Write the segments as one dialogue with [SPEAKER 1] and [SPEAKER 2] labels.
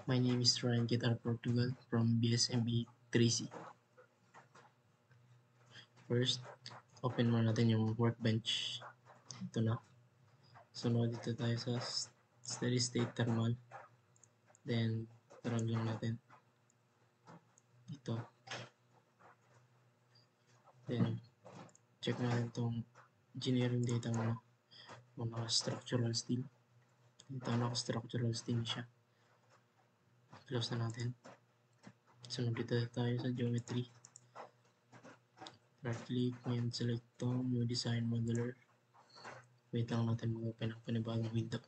[SPEAKER 1] My name is Ryan Guitar Portugal from BSME 3C. First, open muna natin yung workbench. Ito na. Sunod dito tayo sa steady state thermal. Then, run lang natin. Ito. Then, check natin itong engineering data muna. Mga structural steel. Ito naka-structural steel siya. Close na natin. Sunod dito tayo sa geometry. Right click and select itong new design modular. Wait lang natin mag-open ang panibagong window.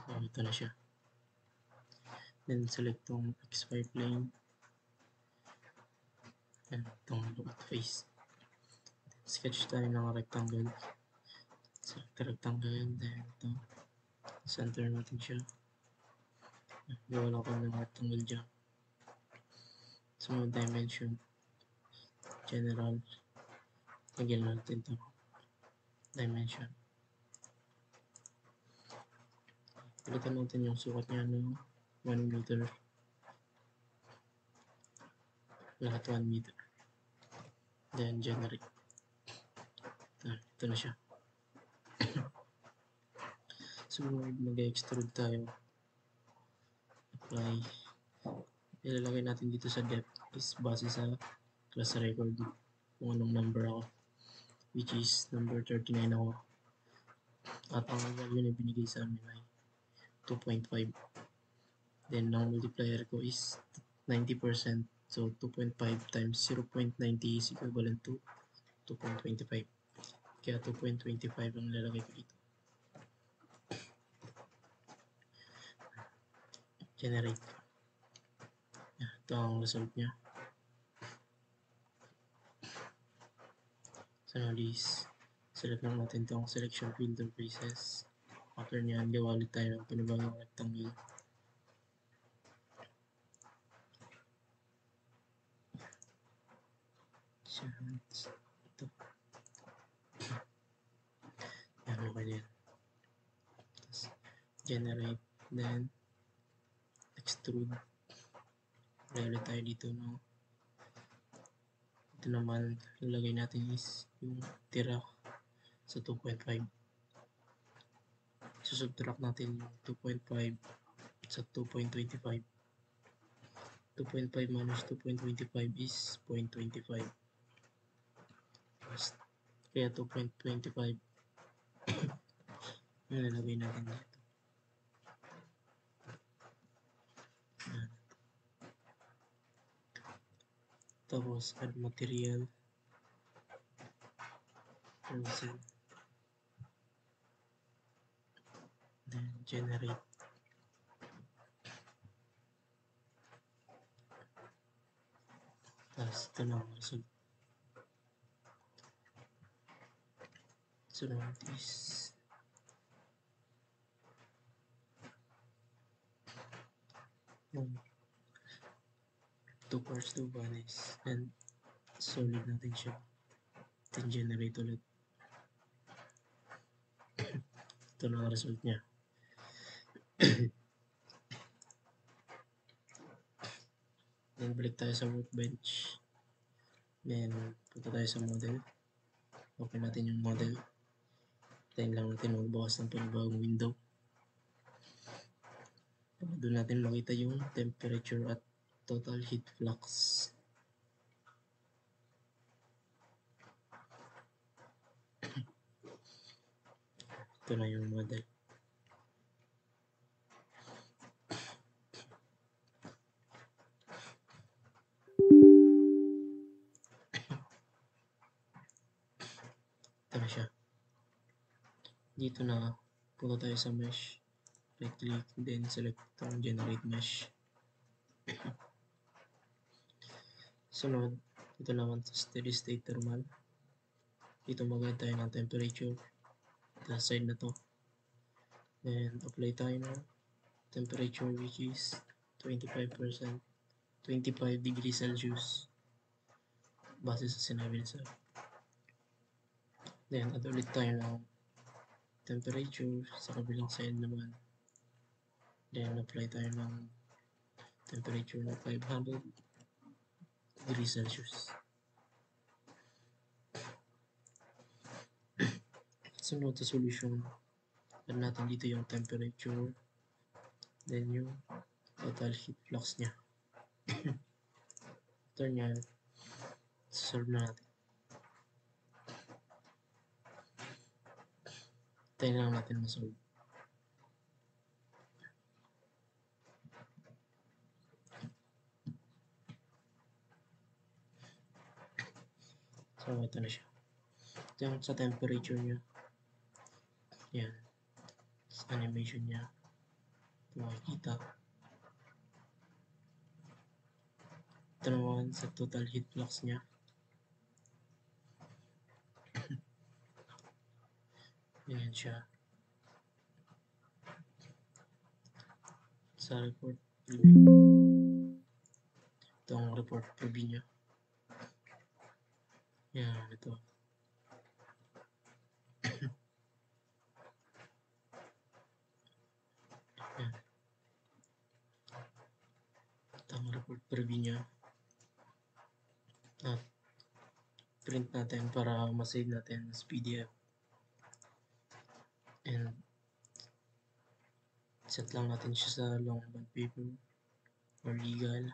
[SPEAKER 1] So, ito na siya. Then select itong XY plane. And itong load face. Sketch tayo ng rectangle. Select the rectangle. Then ito. Center natin siya. Gawa lang ako ng rectangle dyan. So, dimension. General. Lagyan natin ito. Dimension. Pilitan natin yung sukat niya ng 1 meter. Lahat 1 meter. Then, generate. Ito na siya. So, mag-extrude tayo. Apply. Ilalagay natin dito sa depth is base sa class record kung anong number ako, which is number 39 ako, at ang value na binigay sa amin ay 2.5. Then ang multiplier ko is 90%, so 2.5 times 0.90 is equivalent to 2.25, kaya 2.25 ang lalagay ko dito. Generate. Ito ang result nya. So now this, select lang natin itong selection filter faces. After nyan, gawa ulit tayo ng panibagong rectangle. Ito. Yan, okay na yan. Tapos, generate, then extrude. Lagay ulit tayo dito, no? Ito naman, lalagay natin is yung tira sa 2.5. So, subtract natin yung 2.5 sa 2.25. 2.5 minus 2.25 is 0.25. Kaya 2.25 nalagay natin dito. Tapos add material, frozen, then generate. Tapos ito na ang result. So now is yung 2 parts, 2 bodies, and solid natin siya. Then generate ulit. Ito na ang result nya. Then balik tayo sa workbench. Then punta tayo sa model. Open natin yung model. Tayo lang natin magbukas ng panibagong window. Doon natin makita yung temperature at total heat flux. Ito na yung model. Ito na siya. Dito na, punta tayo sa mesh. Right click, then select itong generate mesh. Sunod, ito naman sa steady state thermal. Dito mag-add tayo ng temperature. Ito sa side na to. Then apply tayo ng temperature which is 25%, 25 degrees Celsius. Base sa sinabi nila. Then add ulit tayo ng temperature sa kabilang side naman. Then apply tayo ng temperature na 500 degrees Celsius. Sunod sa solution, add natin dito yung temperature, then yung total heat flux niya. After niya, solve na natin. Tayo lang natin ma-solve. So, ito na siya. Ito yung sa temperature niya. Yan. Sa animation niya. Ito makikita. Ito naman sa total heat flux niya. Yan siya. Sa report preview. Ito ang report preview niya. Yan, ito. Yan. Ito ang report preview niya. At print natin para ma-save natin as PDF. And set lang natin siya sa long bond paper or legal.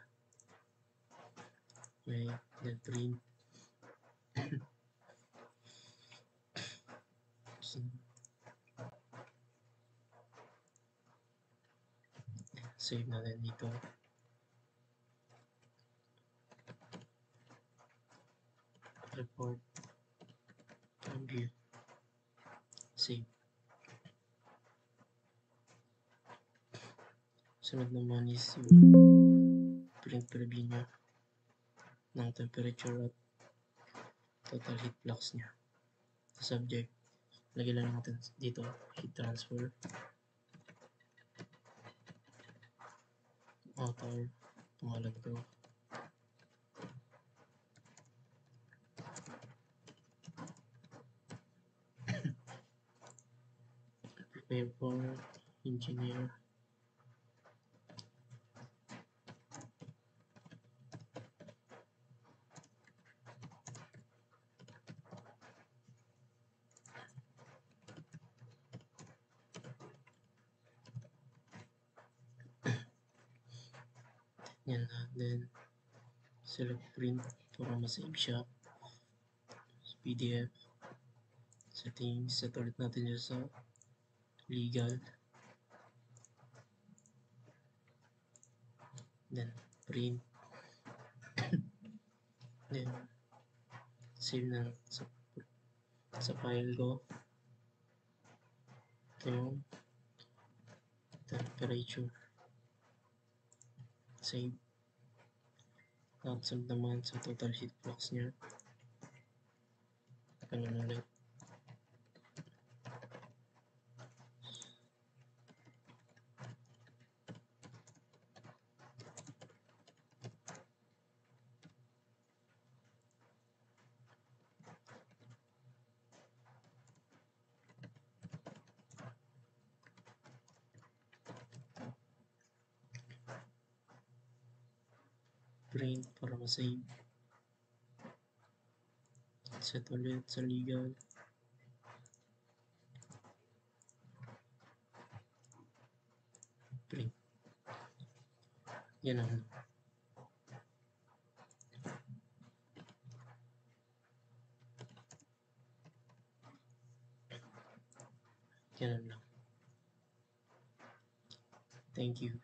[SPEAKER 1] Okay, then print. Save natin dito. Report. View. Save. Sunod naman is yung print preview niya ng temperature at total heat flux niya. Sa subject, lagyan lang natin dito heat transfer. Author, pangalan ko. Prepare for engineer. Yan na, then select print para ma-save siya. PDF. Settings, set ulit natin yun sa legal. Then print. Then save na sa file ko. Ito yung temperature. Save. Sunod naman sa total heat flux niya. Ganun ulit. Print para ma-save. Set ulit sa legal. Print. Yan ang ganun lang. Thank you.